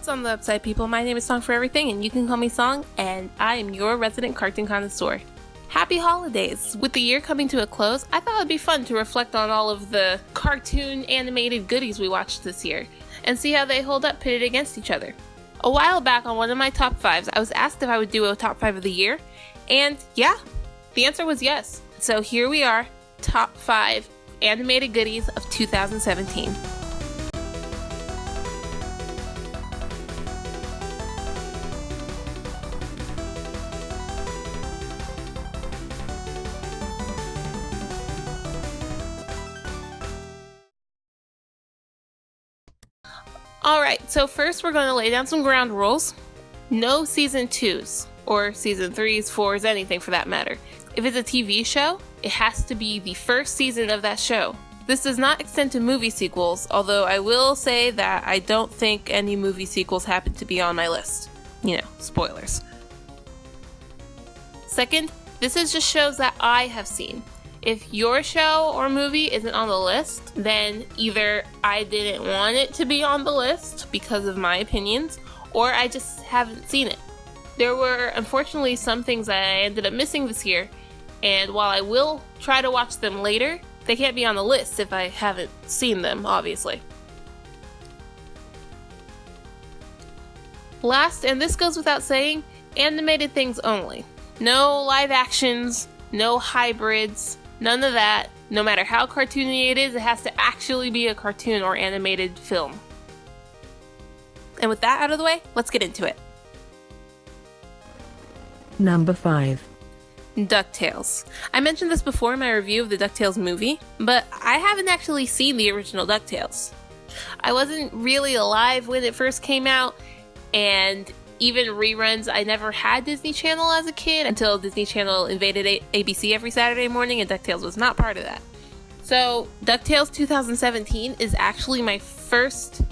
What's on the upside, people? My name is Song for Everything, and you can call me Song, and I am your resident cartoon connoisseur. Happy holidays! With the year coming to a close, I thought it'd be fun to reflect on all of the cartoon animated goodies we watched this year, and see how they hold up pitted against each other. A while back on one of my top 5s, I was asked if I would do a top 5 of the year, and yeah, the answer was yes. So here we are, top 5 animated goodies of 2017. Alright, so first we're going to lay down some ground rules. No season 2s, or season 3s, 4s, anything for that matter. If it's a TV show, it has to be the first season of that show. This does not extend to movie sequels, although I will say that I don't think any movie sequels happen to be on my list. You know, spoilers. Second, this is just shows that I have seen. If your show or movie isn't on the list, then either I didn't want it to be on the list because of my opinions, or I just haven't seen it. There were unfortunately some things that I ended up missing this year, and while I will try to watch them later, they can't be on the list if I haven't seen them, obviously. Last, and this goes without saying, animated things only. No live actions, no hybrids, none of that. No matter how cartoony it is, it has to actually be a cartoon or animated film. And with that out of the way, let's get into it. Number 5. DuckTales. I mentioned this before in my review of the DuckTales movie, but I haven't actually seen the original DuckTales. I wasn't really alive when it first came out, and even reruns, I never had Disney Channel as a kid until Disney Channel invaded ABC every Saturday morning, and DuckTales was not part of that. So DuckTales 2017 is actually my first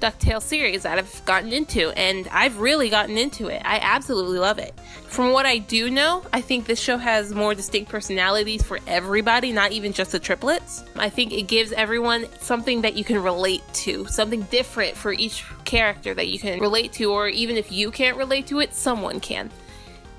DuckTales series that I've gotten into, and I've really gotten into it. I absolutely love it. From what I do know, I think this show has more distinct personalities for everybody, not even just the triplets. I think it gives everyone something that you can relate to, something different for each character that you can relate to, or even if you can't relate to it, someone can.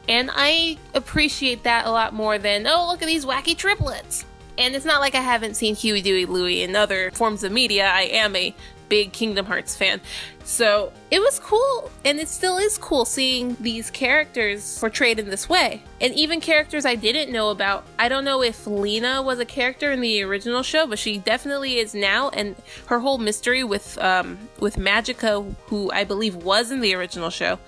And I appreciate that a lot more than, oh, look at these wacky triplets. And it's not like I haven't seen Huey, Dewey, Louie in other forms of media. I am a big Kingdom Hearts fan. So it was cool, and it still is cool seeing these characters portrayed in this way. And even characters I didn't know about. I don't know if Lena was a character in the original show, but she definitely is now, and her whole mystery with Magica, who I believe was in the original show,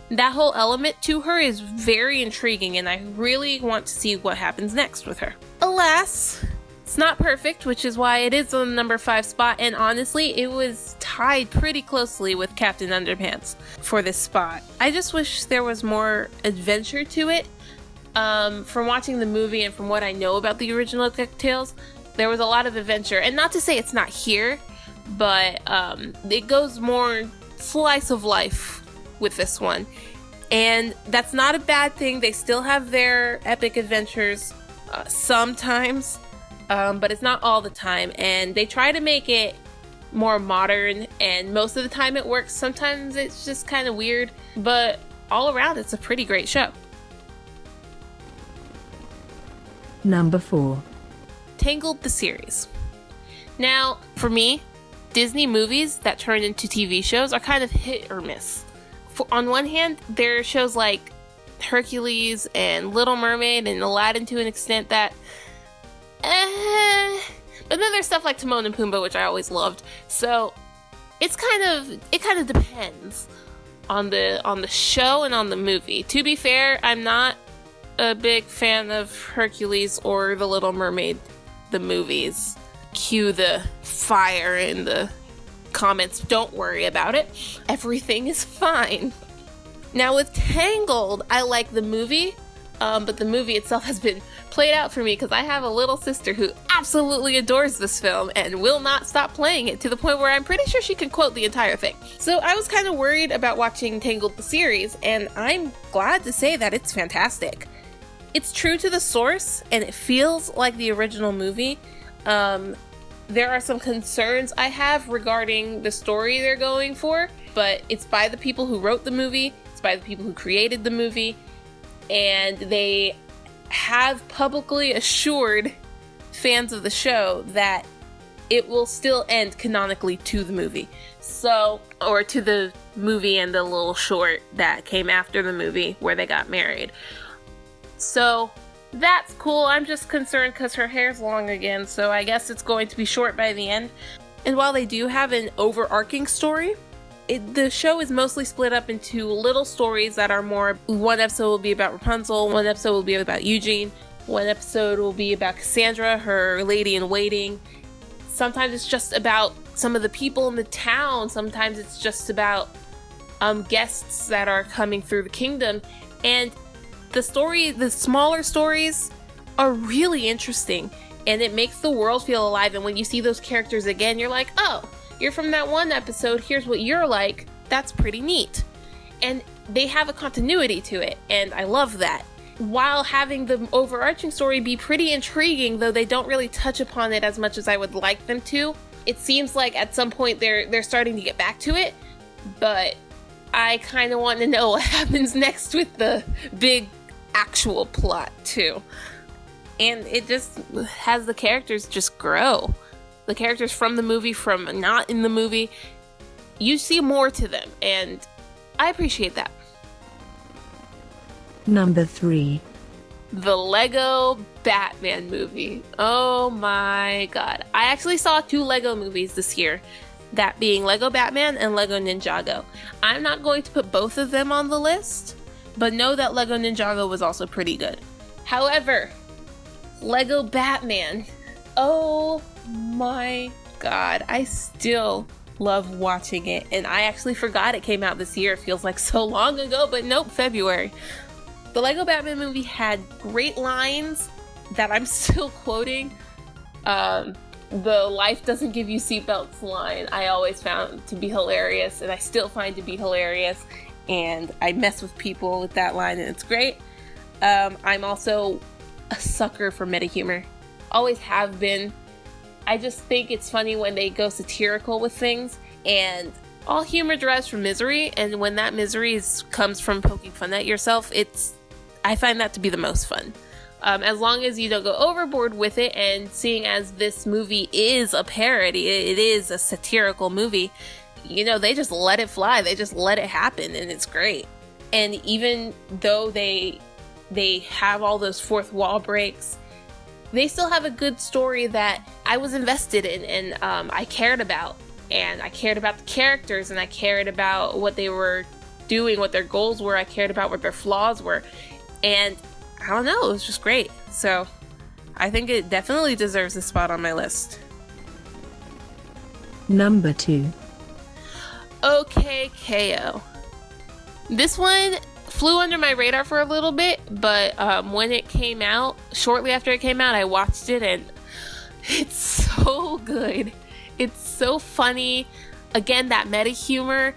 that whole element to her is very intriguing, and I really want to see what happens next with her. Alas, it's not perfect, which is why it is on the number 5 spot, and honestly, it was tied pretty closely with Captain Underpants for this spot. I just wish there was more adventure to it. From watching the movie and from what I know about the original DuckTales, there was a lot of adventure, and not to say it's not here, but it goes more slice of life with this one, and that's not a bad thing. They still have their epic adventures sometimes, but it's not all the time, and they try to make it more modern, and most of the time it works. Sometimes it's just kind of weird, but all around it's a pretty great show. Number 4. Tangled the series. Now, for me, Disney movies that turn into TV shows are kind of hit or miss. On one hand, there are shows like Hercules and Little Mermaid and Aladdin to an extent that but then there's stuff like Timon and Pumbaa, which I always loved. So it kind of depends on the show and on the movie. To be fair, I'm not a big fan of Hercules or The Little Mermaid, the movies. Cue the fire in the comments. Don't worry about it. Everything is fine. Now with Tangled, I like the movie, but the movie itself has been played out for me because I have a little sister who absolutely adores this film and will not stop playing it, to the point where I'm pretty sure she can quote the entire thing. So I was kind of worried about watching Tangled the series, and I'm glad to say that it's fantastic. It's true to the source, and it feels like the original movie. There are some concerns I have regarding the story they're going for, but it's by the people who wrote the movie, it's by the people who created the movie, and they have publicly assured fans of the show that it will still end canonically to the movie. So, or to the movie and the little short that came after the movie where they got married. So, that's cool. I'm just concerned because her hair's long again, so I guess it's going to be short by the end. And while they do have an overarching story, the show is mostly split up into little stories that are more, one episode will be about Rapunzel, one episode will be about Eugene, one episode will be about Cassandra, her lady-in-waiting. Sometimes it's just about some of the people in the town. Sometimes it's just about guests that are coming through the kingdom. And the smaller stories are really interesting. And it makes the world feel alive. And when you see those characters again, you're like, oh, you're from that one episode. Here's what you're like. That's pretty neat. And they have a continuity to it. And I love that. While having the overarching story be pretty intriguing, though they don't really touch upon it as much as I would like them to. It seems like at some point they're starting to get back to it, but I kind of want to know what happens next with the big actual plot too. And it just has the characters just grow. The characters from the movie, from not in the movie, you see more to them, and I appreciate that. Number 3. The Lego Batman movie. Oh my god. I actually saw 2 Lego movies this year, that being Lego Batman and Lego Ninjago. I'm not going to put both of them on the list, but know that Lego Ninjago was also pretty good. However, Lego Batman, oh my god, I still love watching it, and I actually forgot it came out this year. It feels like so long ago, but nope, February. The Lego Batman movie had great lines that I'm still quoting. The life doesn't give you seatbelts line I always found to be hilarious, and I still find to be hilarious, and I mess with people with that line, and it's great. I'm also a sucker for meta humor. Always have been. I just think it's funny when they go satirical with things, and all humor derives from misery, and when that misery comes from poking fun at yourself, I find that to be the most fun. As long as you don't go overboard with it, and seeing as this movie is a parody, it is a satirical movie, they just let it fly, they just let it happen, and it's great. And even though they have all those fourth wall breaks, they still have a good story that I was invested in, and I cared about. And I cared about the characters, and I cared about what they were doing, what their goals were, I cared about what their flaws were. And I don't know, it was just great. So I think it definitely deserves a spot on my list. Number 2. Okay, KO. This one flew under my radar for a little bit, but when it came out, shortly after it came out, I watched it, and it's so good. It's so funny. Again, that meta humor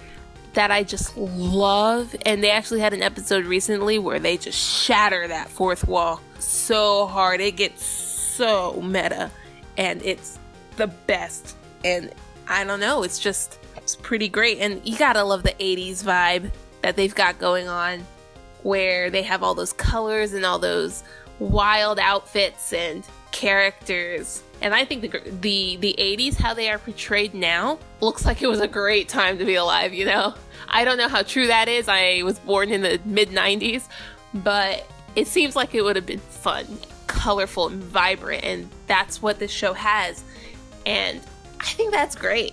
that I just love. And they actually had an episode recently where they just shatter that fourth wall so hard. It gets so meta, and it's the best. And I don't know, it's pretty great. And you gotta love the 80s vibe that they've got going on, where they have all those colors and all those wild outfits and characters. And I think the 80s, how they are portrayed now, looks like it was a great time to be alive, I don't know how true that is. I was born in the mid-90s, but it seems like it would have been fun, colorful, and vibrant, and that's what this show has. And I think that's great.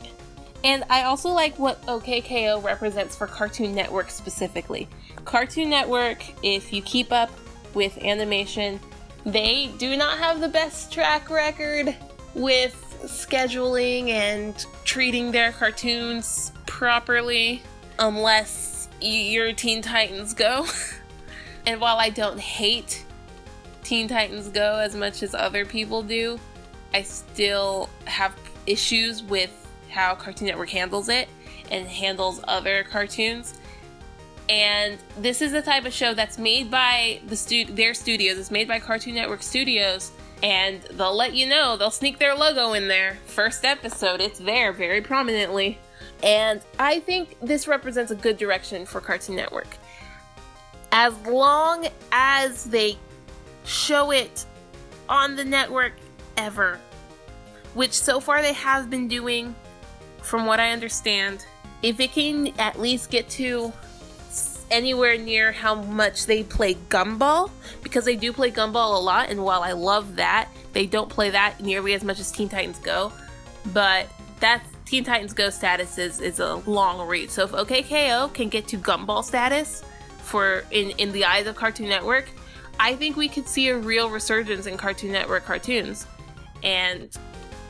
And I also like what OKKO represents for Cartoon Network specifically. Cartoon Network, if you keep up with animation, they do not have the best track record with scheduling and treating their cartoons properly, unless you're Teen Titans Go. And while I don't hate Teen Titans Go as much as other people do, I still have issues with how Cartoon Network handles it and handles other cartoons. And this is the type of show that's made by their studios. It's made by Cartoon Network Studios, and they'll let you know. They'll sneak their logo in there. First episode, it's there very prominently. And I think this represents a good direction for Cartoon Network. As long as they show it on the network ever, which so far they have been doing, from what I understand, if it can at least get to anywhere near how much they play Gumball, because they do play Gumball a lot, and while I love that, they don't play that nearly as much as Teen Titans Go, but that's Teen Titans Go status is a long reach. So if OKKO can get to Gumball status for in the eyes of Cartoon Network, I think we could see a real resurgence in Cartoon Network cartoons. And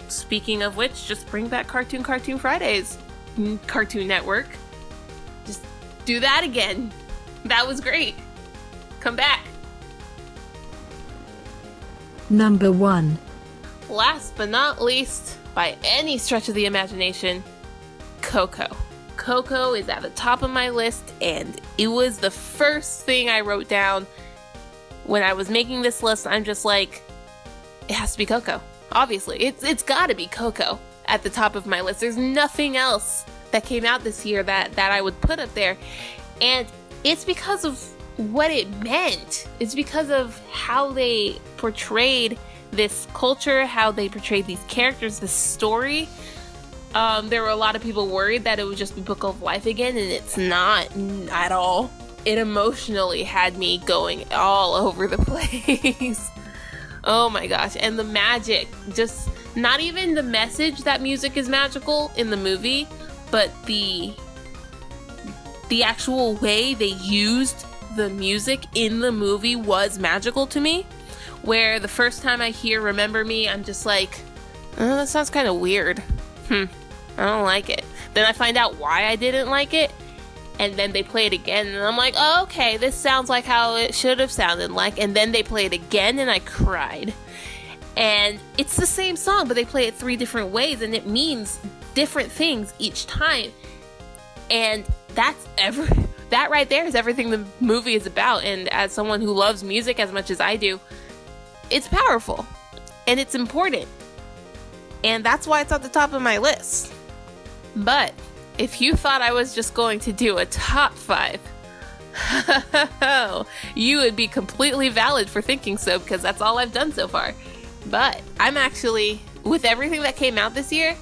speaking of which, just bring back Cartoon Fridays, Cartoon Network. Just do that again. That was great. Come back. Number 1. Last but not least, by any stretch of the imagination, COCO. COCO is at the top of my list, and it was the first thing I wrote down when I was making this list. I'm just like, it has to be COCO. Obviously, it's got to be COCO at the top of my list. There's nothing else that came out this year that I would put up there, and it's because of what it meant. It's because of how they portrayed this culture, how they portrayed these characters, this story. There were a lot of people worried that it would just be Book of Life again, and it's not at all. It emotionally had me going all over the place. Oh my gosh. And the magic, just not even the message that music is magical in the movie, but the actual way they used the music in the movie was magical to me. Where the first time I hear Remember Me, I'm just like, oh, that sounds kind of weird. I don't like it. Then I find out why I didn't like it, and then they play it again, and I'm like, oh, okay, this sounds like how it should have sounded like. And then they play it again, and I cried. And it's the same song, but they play it 3 different ways, and it means different things each time. And that right there is everything the movie is about. And as someone who loves music as much as I do, it's powerful and it's important, and that's why it's at the top of my list. But if you thought I was just going to do a top 5, you would be completely valid for thinking so, because that's all I've done so far. But I'm actually, with everything that came out this year,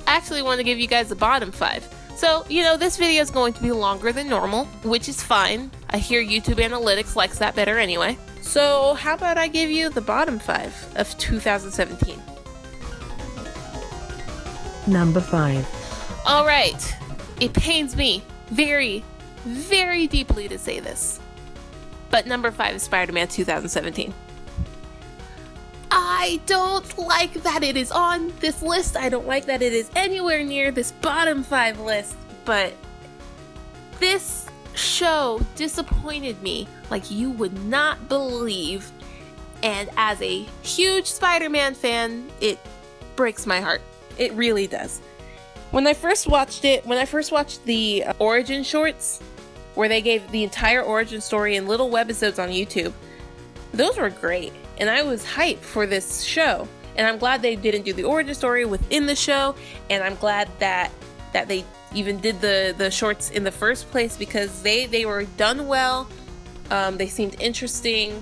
I actually want to give you guys the bottom 5. So, this video is going to be longer than normal, which is fine. I hear YouTube Analytics likes that better anyway. So how about I give you the bottom 5 of 2017? Number 5. All right. It pains me very, very deeply to say this, but number 5 is Spider-Man 2017. I don't like that it is on this list. I don't like that it is anywhere near this bottom 5 list, but this show disappointed me like you would not believe, and as a huge Spider-Man fan, it breaks my heart. It really does. When I first watched the origin shorts, where they gave the entire origin story in little webisodes on YouTube, those were great, and I was hyped for this show. And I'm glad they didn't do the origin story within the show, and I'm glad that they even did the shorts in the first place, because they were done well. They seemed interesting.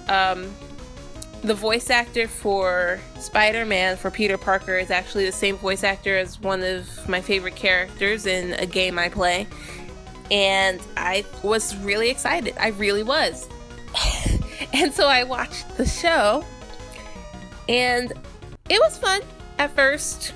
The voice actor for Spider-Man, for Peter Parker, is actually the same voice actor as one of my favorite characters in a game I play. And I was really excited. I really was. And so I watched the show, and it was fun at first.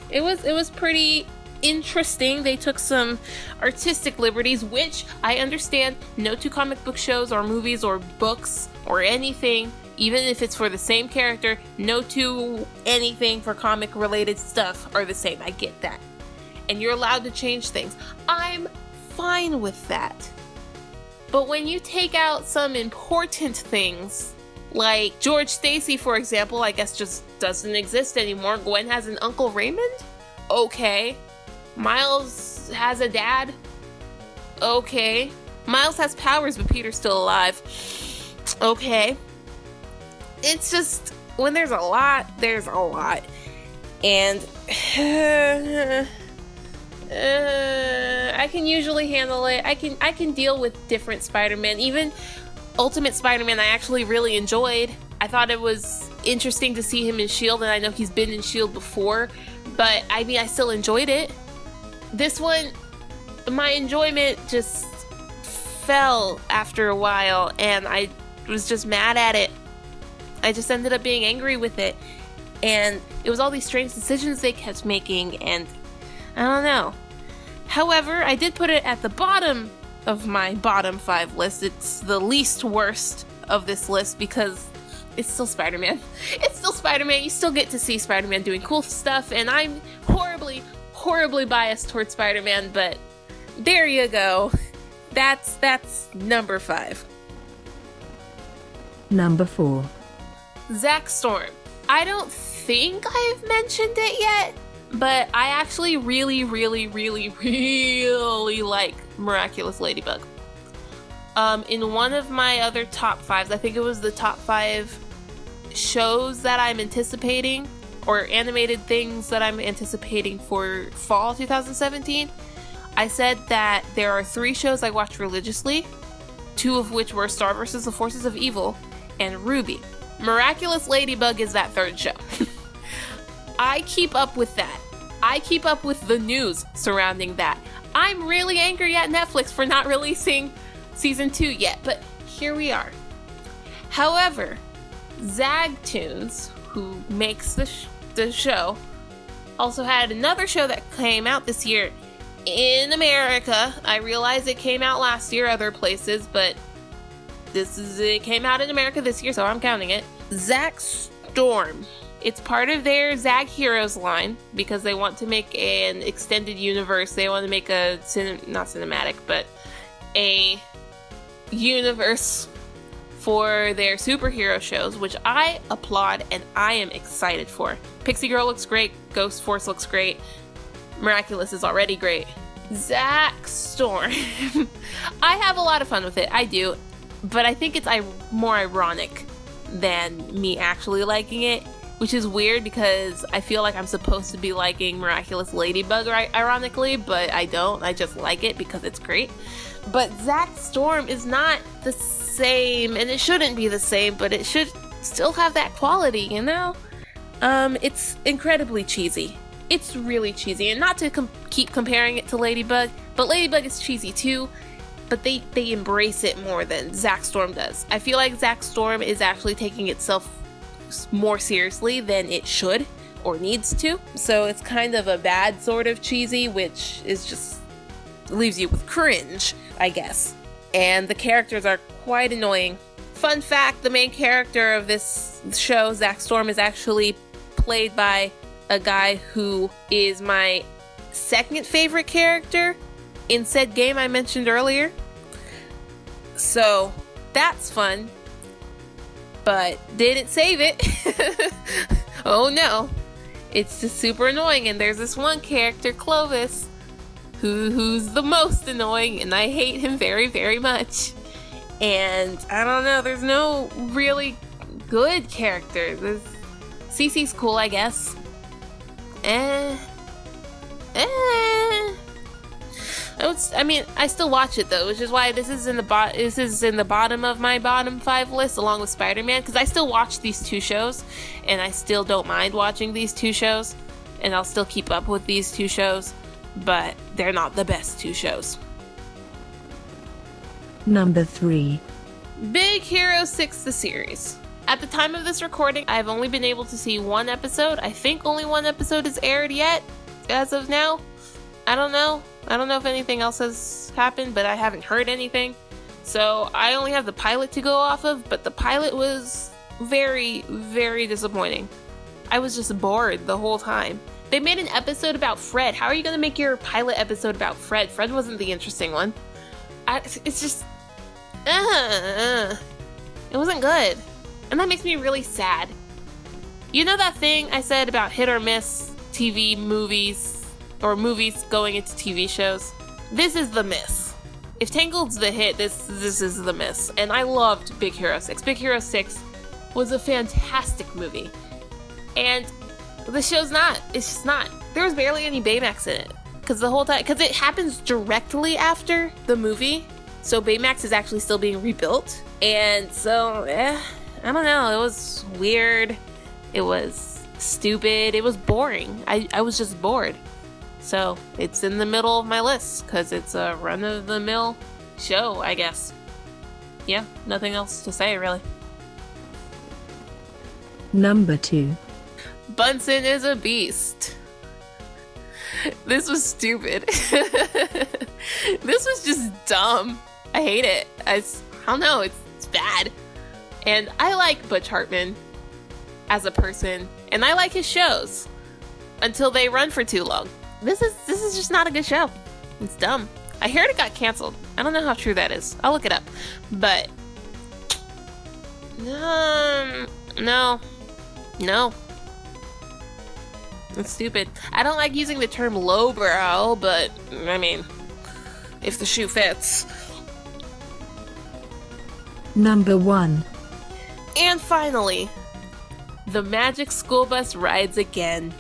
It was pretty interesting. They took some artistic liberties, which I understand. No 2 comic book shows or movies or books or anything, even if it's for the same character, no 2 anything for comic related stuff are the same. I get that. And you're allowed to change things. I'm fine with that. But when you take out some important things, like George Stacy, for example, I guess just doesn't exist anymore. Gwen has an Uncle Raymond? Okay. Miles has a dad? Okay. Miles has powers, but Peter's still alive. Okay. It's just, when there's a lot, there's a lot. And I can usually handle it. I can deal with different Spider-Man. Even Ultimate Spider-Man I actually really enjoyed. I thought it was interesting to see him in S.H.I.E.L.D., and I know he's been in S.H.I.E.L.D. before, but I mean, I still enjoyed it. This one, my enjoyment just fell after a while, and I was just mad at it. I just ended up being angry with it, and it was all these strange decisions they kept making, and I don't know. However, I did put it at the bottom of my bottom 5 list. It's the least worst of this list because it's still Spider-Man. It's still Spider-Man. You still get to see Spider-Man doing cool stuff, and I'm horribly, horribly biased towards Spider-Man, but there you go. That's number 5. Number 4. Zack Storm. I don't think I've mentioned it yet, but I actually really, really, really, really like Miraculous Ladybug. In one of my other top 5s, I think it was the top 5 shows that I'm anticipating, or animated things that I'm anticipating for fall 2017, I said that there are 3 shows I watch religiously, 2 of which were Star vs. the Forces of Evil and Ruby. Miraculous Ladybug is that 3rd show. I keep up with that. I keep up with the news surrounding that. I'm really angry at Netflix for not releasing season 2 yet, but here we are. However, Zagtoons, who makes the show, also had another show that came out this year in America. I realize it came out last year other places, but it came out in America this year, so I'm counting it. Zack Storm. It's part of their Zag Heroes line because they want to make an extended universe. They want to make a not cinematic, but a universe for their superhero shows, which I applaud and I am excited for. Pixie Girl looks great. Ghost Force looks great. Miraculous is already great. Zack Storm. I have a lot of fun with it. I do. But I think it's more ironic than me actually liking it, which is weird because I feel like I'm supposed to be liking Miraculous Ladybug ironically, but I don't. I just like it because it's great. But Zack Storm is not the same, and it shouldn't be the same, but it should still have that quality, you know? It's incredibly cheesy. It's really cheesy, and not to keep comparing it to Ladybug, but Ladybug is cheesy too, but they embrace it more than Zack Storm does. I feel like Zack Storm is actually taking itself more seriously than it should or needs to, so it's kind of a bad sort of cheesy, which is just leaves you with cringe, I guess. And the characters are quite annoying. Fun fact, the main character of this show, Zack Storm, is actually played by a guy who is my 2nd favorite character in said game I mentioned earlier. So that's fun, but didn't save it. Oh no, it's just super annoying. And there's this one character, Clovis, who's the most annoying, and I hate him very, very much. And I don't know, there's no really good characters. Cece's cool, I guess. I mean, I still watch it though, which is why this is in the bottom of my bottom 5 list, along with Spider-Man, because I still watch these 2 shows, and I still don't mind watching these 2 shows, and I'll still keep up with these 2 shows, but they're not the best 2 shows. Number 3. Big Hero 6, the series. At the time of this recording, I've only been able to see 1 episode. I think only 1 episode is aired yet, as of now. I don't know if anything else has happened, but I haven't heard anything. So I only have the pilot to go off of, but the pilot was very, very disappointing. I was just bored the whole time. They made an episode about Fred. How are you going to make your pilot episode about Fred? Fred wasn't the interesting one. It's just... it wasn't good. And that makes me really sad. You know that thing I said about hit or miss TV movies, or movies going into TV shows? This is the miss. If Tangled's the hit, this is the miss. And I loved Big Hero 6. Big Hero 6 was a fantastic movie. And the show's not. It's just not. There was barely any Baymax in it. because the whole time, because it happens directly after the movie, so Baymax is actually still being rebuilt, and so I don't know, it was weird, it was stupid, it was boring. I was just bored, so it's in the middle of my list because it's a run-of-the-mill show, I guess. Yeah, nothing else to say really. Number 2. Bunsen is a beast. This was stupid. This was just dumb. I hate it. I don't know, it's bad. And I like Butch Hartman as a person, and I like his shows until they run for too long. This is just not a good show. It's dumb. I heard it got canceled. I don't know how true that is. I'll look it up. But no. It's stupid. I don't like using the term lowbrow, but I mean, if the shoe fits. Number 1. And finally, the Magic School Bus rides again.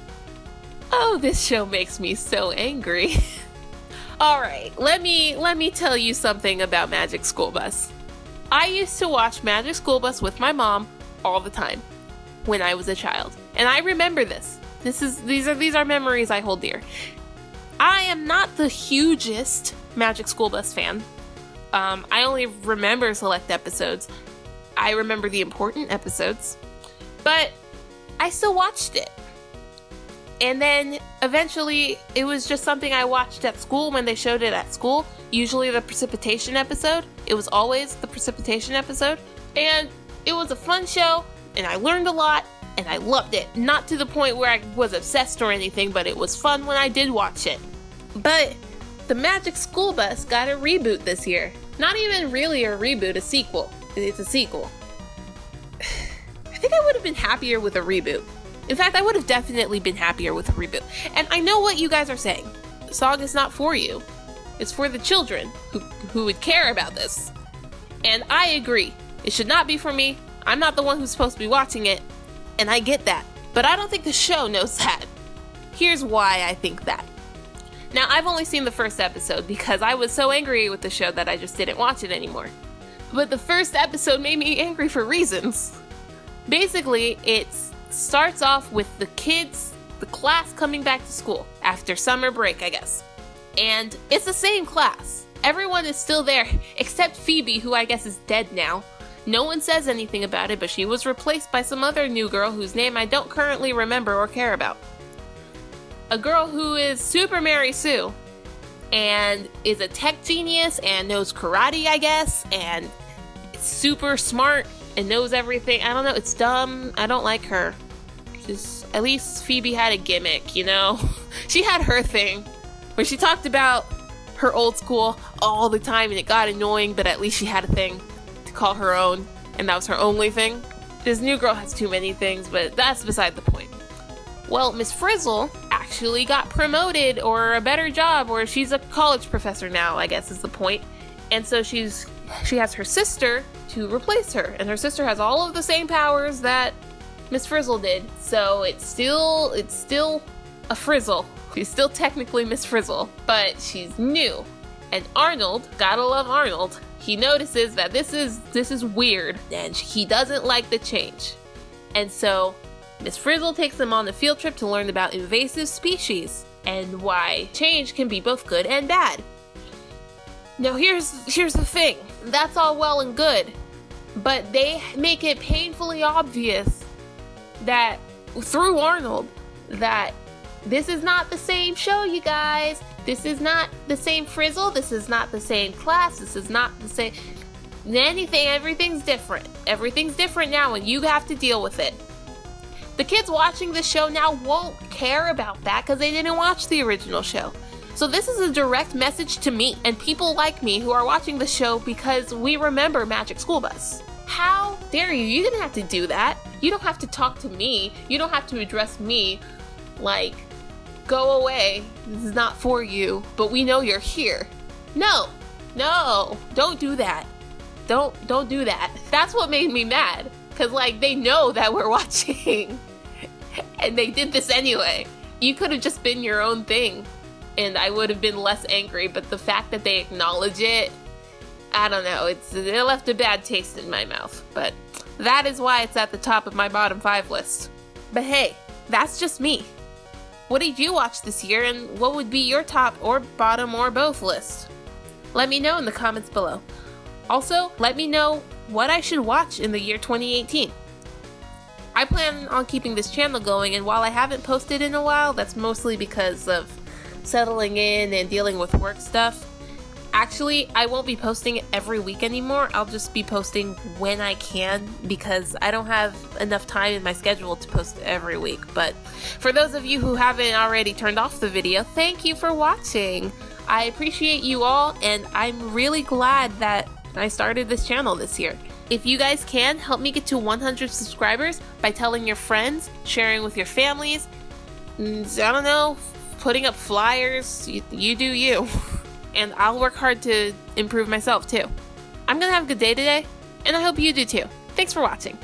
Oh, this show makes me so angry. Alright, let me tell you something about Magic School Bus. I used to watch Magic School Bus with my mom all the time when I was a child. And I remember this. These are memories I hold dear. I am not the hugest Magic School Bus fan. I only remember select episodes. I remember the important episodes. But I still watched it. And then eventually it was just something I watched at school when they showed it at school. Usually the precipitation episode. It was always the precipitation episode. And it was a fun show, and I learned a lot, and I loved it. Not to the point where I was obsessed or anything, but it was fun when I did watch it. But the Magic School Bus got a reboot this year. Not even really a reboot, a sequel. It's a sequel. I think I would have been happier with a reboot. In fact, I would have definitely been happier with a reboot. And I know what you guys are saying. The song is not for you. It's for the children who would care about this. And I agree. It should not be for me. I'm not the one who's supposed to be watching it. And I get that. But I don't think the show knows that. Here's why I think that. Now, I've only seen the first episode because I was so angry with the show that I just didn't watch it anymore. But the first episode made me angry for reasons. Basically, it starts off with the class coming back to school after summer break, I guess. And it's the same class. Everyone is still there, except Phoebe, who I guess is dead now. No one says anything about it, but she was replaced by some other new girl whose name I don't currently remember or care about. A girl who is Super Mary Sue, and is a tech genius, and knows karate, I guess, and is super smart, and knows everything. I don't know, it's dumb. I don't like her. At least Phoebe had a gimmick, you know? She had her thing, where she talked about her old school all the time, and it got annoying, but at least she had a thing to call her own, and that was her only thing. This new girl has too many things, but that's beside the point. Well, Miss Frizzle actually got promoted, or a better job, or she's a college professor now, I guess is the point. And so she has her sister to replace her, and her sister has all of the same powers that Miss Frizzle did. So it's still a Frizzle. She's still technically Miss Frizzle, but she's new. And Arnold, gotta love Arnold, he notices that this is weird, and he doesn't like the change. And so Miss Frizzle takes them on a field trip to learn about invasive species and why change can be both good and bad. Now here's the thing. That's all well and good, but they make it painfully obvious that through Arnold that this is not the same show, you guys. This is not the same Frizzle. This is not the same class. This is not the same anything. Everything's different. Everything's different now, and you have to deal with it. The kids watching this show now won't care about that because they didn't watch the original show. So this is a direct message to me and people like me who are watching the show because we remember Magic School Bus. How dare you? You didn't have to do that. You don't have to talk to me. You don't have to address me like, go away. This is not for you, but we know you're here. No, don't do that. Don't do that. That's what made me mad. Because, like, they know that we're watching. And they did this anyway. You could have just been your own thing. and I would have been less angry, but the fact that they acknowledge it, I don't know, it left a bad taste in my mouth. But that is why it's at the top of my bottom 5 list. But hey, that's just me. What did you watch this year, and what would be your top or bottom or both list? Let me know in the comments below. Also, let me know what I should watch in the year 2018. I plan on keeping this channel going, and while I haven't posted in a while, that's mostly because of settling in and dealing with work stuff. Actually, I won't be posting every week anymore. I'll just be posting when I can because I don't have enough time in my schedule to post every week. But for those of you who haven't already turned off the video, thank you for watching. I appreciate you all, and I'm really glad that I started this channel this year. If you guys can, help me get to 100 subscribers by telling your friends, sharing with your families, I don't know, putting up flyers, you do you. And I'll work hard to improve myself too. I'm gonna have a good day today, and I hope you do too. Thanks for watching.